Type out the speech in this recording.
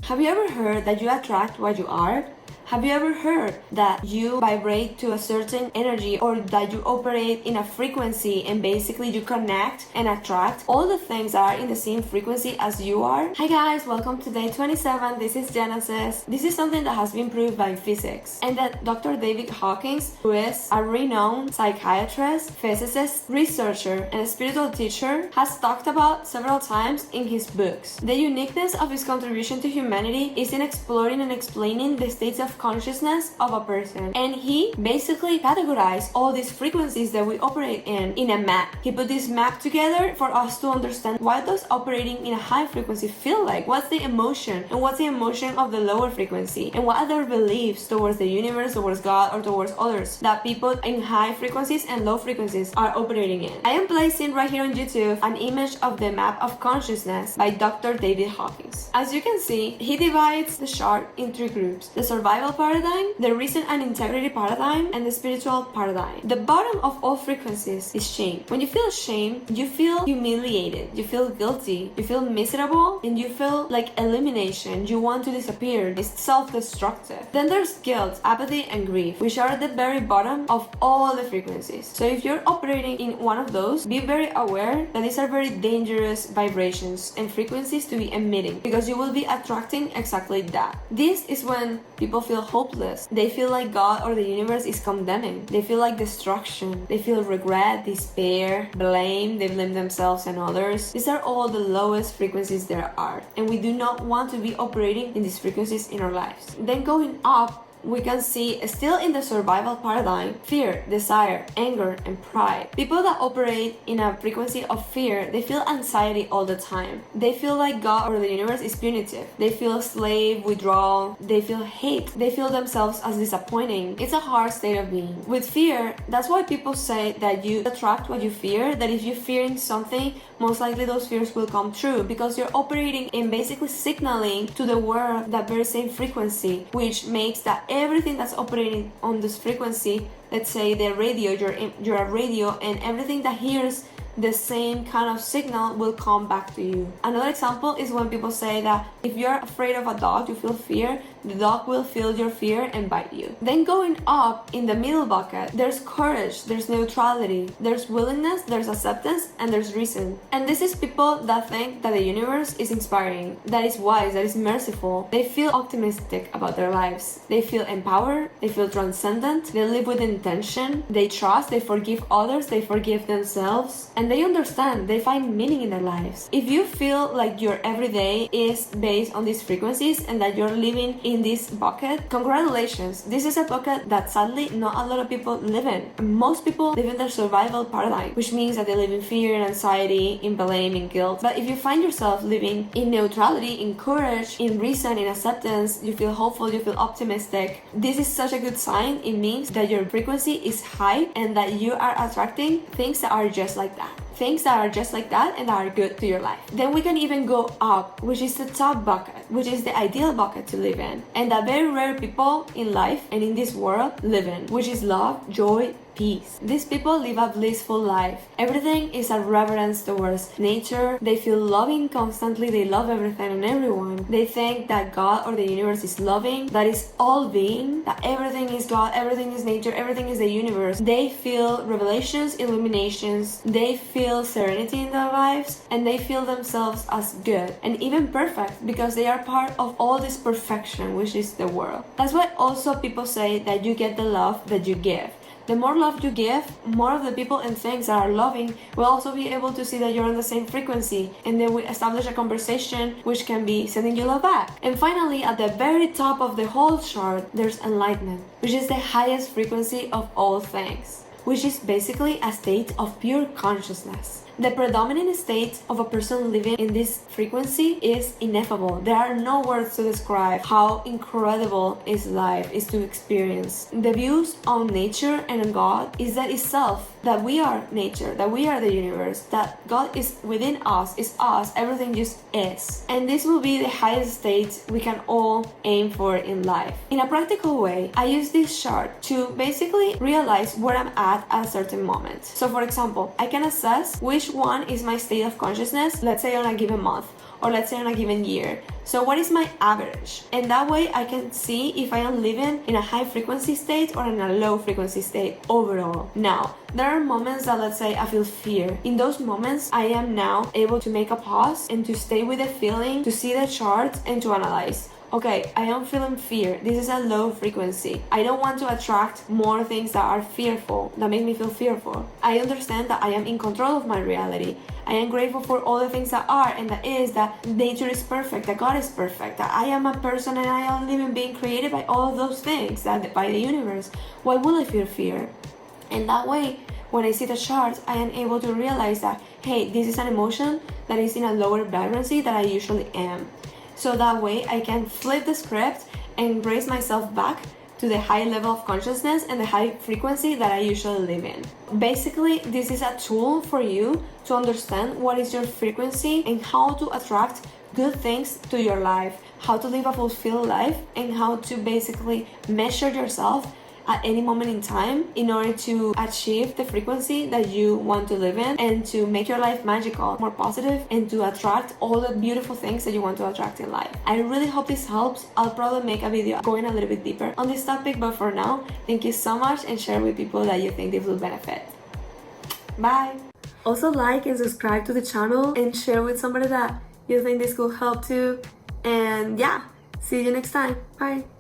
Have you ever heard that you attract what you are? Have you ever heard that you vibrate to a certain energy, or that you operate in a frequency and basically you connect and attract all the things that are in the same frequency as you are? Hi guys, welcome to day 27. This is Genesis. This is something that has been proved by physics, and that Dr. David Hawkins, who is a renowned psychiatrist, physicist, researcher, and spiritual teacher, has talked about several times in his books. The uniqueness of his contribution to humanity is in exploring and explaining the states of consciousness of a person, and he basically categorized all these frequencies that we operate in a map. He put this map together for us to understand what does operating in a high frequency feel like, what's the emotion, and what's the emotion of the lower frequency, and what are their beliefs towards the universe, towards God, or towards others that people in high frequencies and low frequencies are operating in. I am placing right here on YouTube an image of the map of consciousness by Dr. David Hawkins. As you can see, he divides the chart in three groups: the survival paradigm, the reason and integrity paradigm, and the spiritual paradigm. The bottom of all frequencies is shame. When you feel shame, you feel humiliated, you feel guilty, you feel miserable, and you feel like elimination. You want to disappear. It's self-destructive. Then there's guilt, apathy, and grief, which are at the very bottom of all the frequencies. So if you're operating in one of those, be very aware that these are very dangerous vibrations and frequencies to be emitting, because you will be attracting exactly that. This is when people feel hopeless. They feel like God or the universe is condemning. They feel like destruction. They feel regret, despair, blame. They blame themselves and others. These are all the lowest frequencies there are, and we do not want to be operating in these frequencies in our lives. Then going up, we can see, still in the survival paradigm, fear, desire, anger, and pride. People that operate in a frequency of fear, they feel anxiety all the time. They feel like God or the universe is punitive. They feel slave, withdrawal. They feel hate. They feel themselves as disappointing. It's a hard state of being. With fear, that's why people say that you attract what you fear, that if you're fearing something, most likely those fears will come true, because you're operating in basically signaling to the world that very same frequency, which makes that everything that's operating on this frequency, let's say the radio, you're a radio, and everything that hears the same kind of signal will come back to you. Another example is when people say that if you're afraid of a dog, you feel fear, the dog will feel your fear and bite you. Then going up in the middle bucket, there's courage, there's neutrality, there's willingness, there's acceptance, and there's reason. And this is people that think that the universe is inspiring, that is wise, that is merciful. They feel optimistic about their lives. They feel empowered, they feel transcendent, they live with intention, they trust, they forgive others, they forgive themselves, and they understand, they find meaning in their lives. If you feel like your everyday is based on these frequencies and that you're living in this bucket, congratulations. This is a bucket that sadly not a lot of people live in. Most people live in their survival paradigm, which means that they live in fear and anxiety, in blame, in guilt. But if you find yourself living in neutrality, in courage, in reason, in acceptance, you feel hopeful, you feel optimistic, this is such a good sign. It means that your frequency is high and that you are attracting things that are just like that. Things that are just like that and that are good to your life. Then we can even go up, which is the top bucket, which is the ideal bucket to live in, and that very rare people in life and in this world live in, which is love, joy, peace. These people live a blissful life. Everything is a reverence towards nature. They feel loving constantly. They love everything and everyone. They think that God or the universe is loving, that is all being, that everything is God, everything is nature, everything is the universe. They feel revelations, illuminations. They feel serenity in their lives, and they feel themselves as good and even perfect, because they are part of all this perfection, which is the world. That's why also people say that you get the love that you give. The more love you give, more of the people and things that are loving will also be able to see that you're on the same frequency, and then we establish a conversation which can be sending you love back. And finally, at the very top of the whole chart, there's enlightenment, which is the highest frequency of all things, which is basically a state of pure consciousness. The predominant state of a person living in this frequency is ineffable. There are no words to describe how incredible is life is to experience. The views on nature and on God is that itself, that we are nature, that we are the universe, that God is within us, is us, everything just is. And this will be the highest state we can all aim for in life. In a practical way, I use this chart to basically realize where I'm at a certain moment. So for example, I can assess which one is my state of consciousness, let's say on a given month, or let's say on a given year. So what is my average? And that way I can see if I am living in a high frequency state or in a low frequency state overall. Now, there are moments that, let's say, I feel fear. In those moments, I am now able to make a pause and to stay with the feeling, to see the chart and to analyze. Okay, I am feeling fear. This is a low frequency. I don't want to attract more things that are fearful, that make me feel fearful. I understand that I am in control of my reality. I am grateful for all the things that are and that is, that nature is perfect, that God is perfect, that I am a person and I am a living being created by all of those things, that by the universe. Why will I feel fear? And that way, when I see the chart, I am able to realize that, hey, this is an emotion that is in a lower vibrancy than I usually am. So that way I can flip the script and raise myself back to the high level of consciousness and the high frequency that I usually live in. Basically, this is a tool for you to understand what is your frequency and how to attract good things to your life, how to live a fulfilled life, and how to basically measure yourself at any moment in time in order to achieve the frequency that you want to live in and to make your life magical, more positive, and to attract all the beautiful things that you want to attract in life. I really hope this helps. I'll probably make a video going a little bit deeper on this topic, but for now, thank you so much and share with people that you think this will benefit. Bye! Also like and subscribe to the channel and share with somebody that you think this could help too. And yeah, see you next time. Bye!